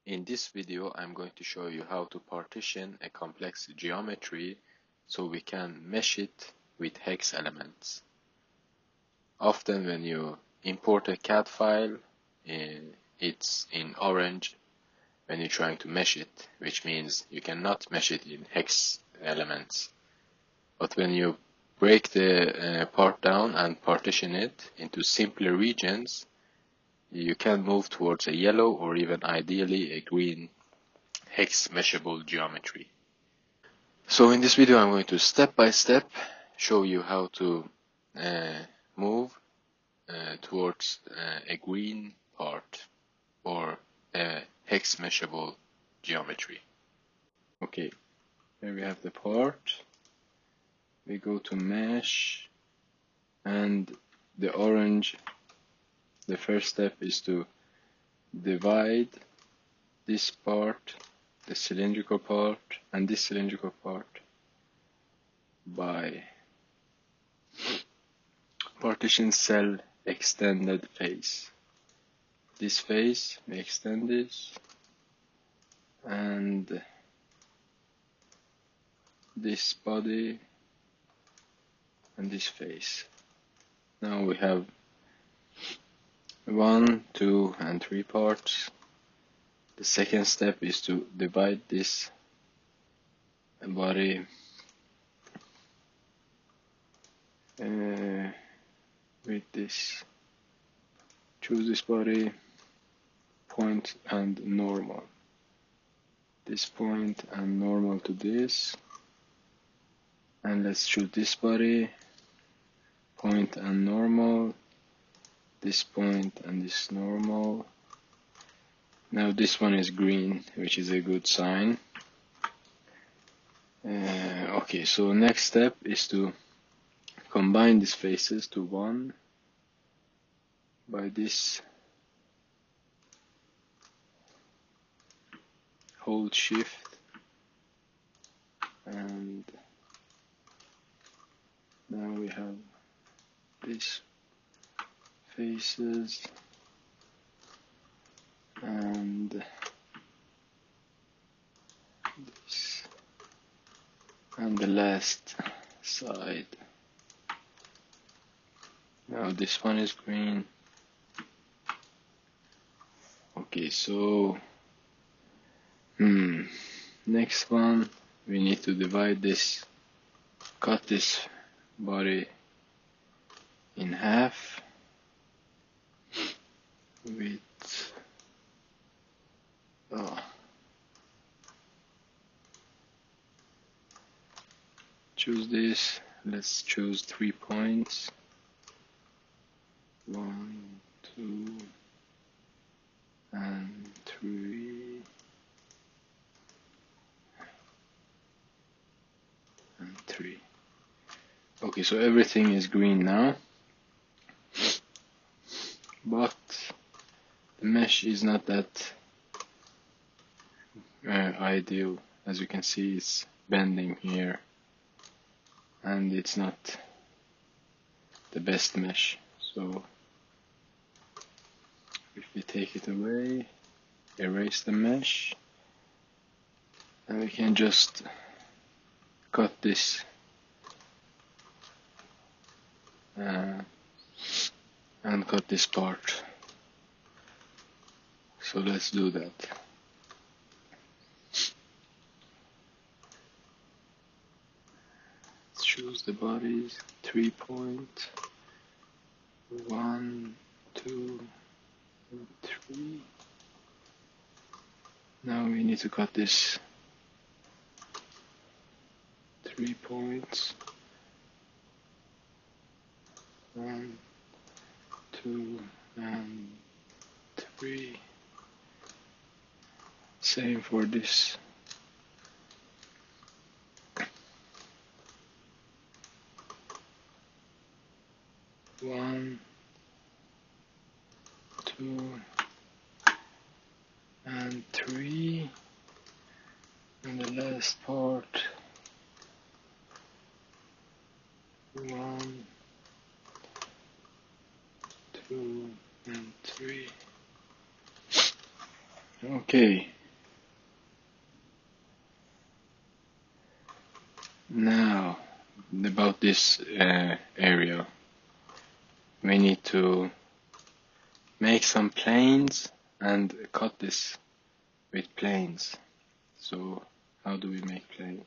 In this video, I'm going to show you how to partition a complex geometry so we can mesh it with hex elements. Often when you import a CAD file, it's in orange when you're trying to mesh it, which means you cannot mesh it in hex elements. But when you break the part down and partition it into simpler regions, you can move towards a yellow or even ideally a green hex meshable geometry. So in this video I'm going to step by step show you how to move towards a green part or a hex meshable geometry. Okay, here we have the part. We go to mesh, and the orange, the first step is to divide this part, the cylindrical part, and this cylindrical part by partition cell extended face. This face, we extend this, and this body, and this face. Now we have 1, 2, and 3 parts. The second step is to divide this body with this. Choose this body, point and normal. This point and normal to this. And let's choose this body, point and normal, this point and this normal. Now this one is green, which is a good sign. Okay, so next step is to combine these faces to one by this hold shift, and now we have these faces and this, and the last side. Now this one is green. Okay, so next one we need to divide this, cut this body in half with choose this. Let's choose 3 points. 1, 2, and 3, and 3. Okay, so everything is green now, but the mesh is not that ideal. As you can see, it's bending here, and it's not the best mesh. So if we take it away, erase the mesh, and we can just cut this and cut this part. So let's do that. Let's choose the bodies, 3 points, 1, 2, and 3. Now we need to cut this 3 points, 1, 2, and 3. Same for this. One, 2, and 3, and the last part. 1, 2, and 3. Okay, Now, about this area, we need to make some planes and cut this with planes. So how do we make planes?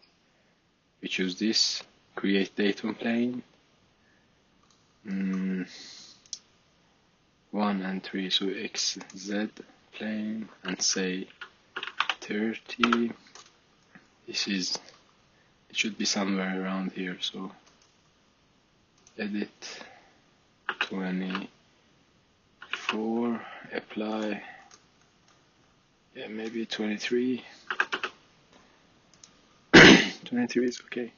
We choose this, create datum plane, 1 and 3, so XZ plane, and say 30. It should be somewhere around here, so edit 24, apply, yeah, maybe 23. 23 is okay.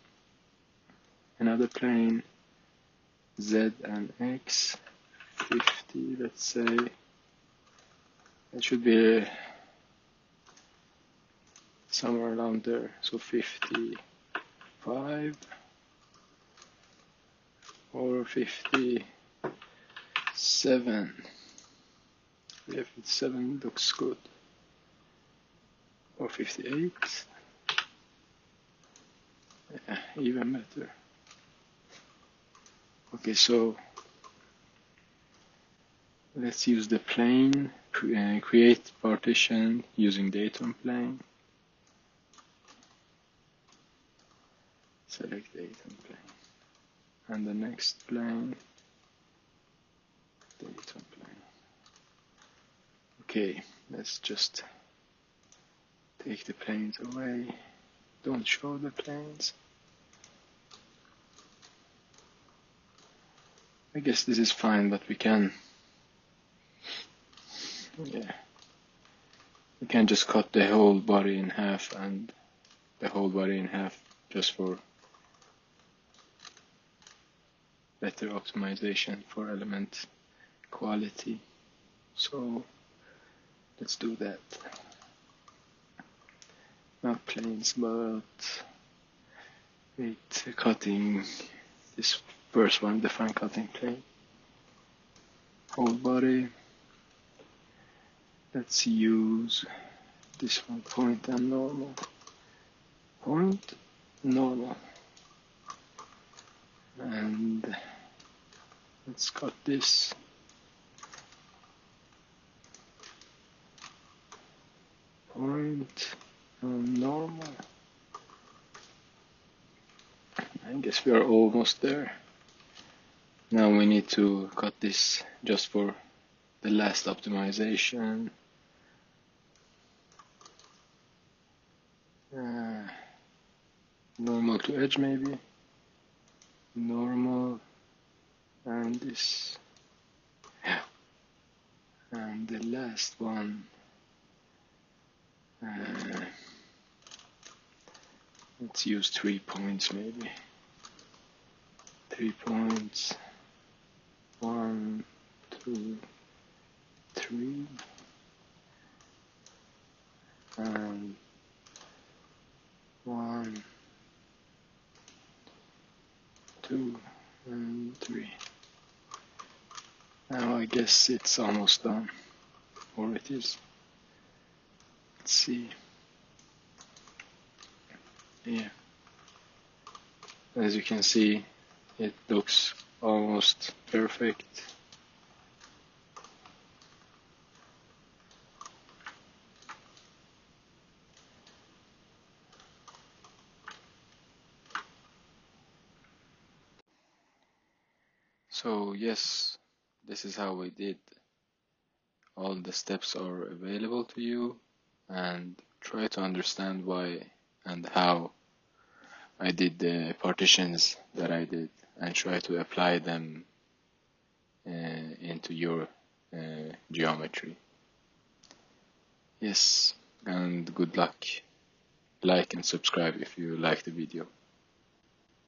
Another plane, Z and X, 50, let's say. It should be somewhere around there, so 55 or 57. Yeah, 57 looks good. Or 58. Yeah, even better. Okay, so let's use the plane, create partition using datum plane. Select datum plane. And the next plane, datum plane. Okay, let's just take the planes away. Don't show the planes. I guess this is fine, but we can just cut the whole body in half and the whole body in half just for better optimization for element quality. So let's do that. Not planes, but cutting this first one, define cutting plane. Whole body. Let's use this one, point and normal. Point, normal. And let's cut this. Point and normal. I guess we are almost there. Now we need to cut this just for the last optimization. Normal to edge maybe. Normal and this. And the last one. Let's use 3 points maybe. 3 points. 1, 2, 3. And 1, 2, and 3. Now I guess it's almost done. Or it is. Let's see. Yeah. As you can see, it looks almost perfect. So yes, this is how we did. All the steps are available to you, and try to understand why and how I did the partitions that I did, and try to apply them into your geometry. Yes, and good luck. Like and subscribe if you like the video.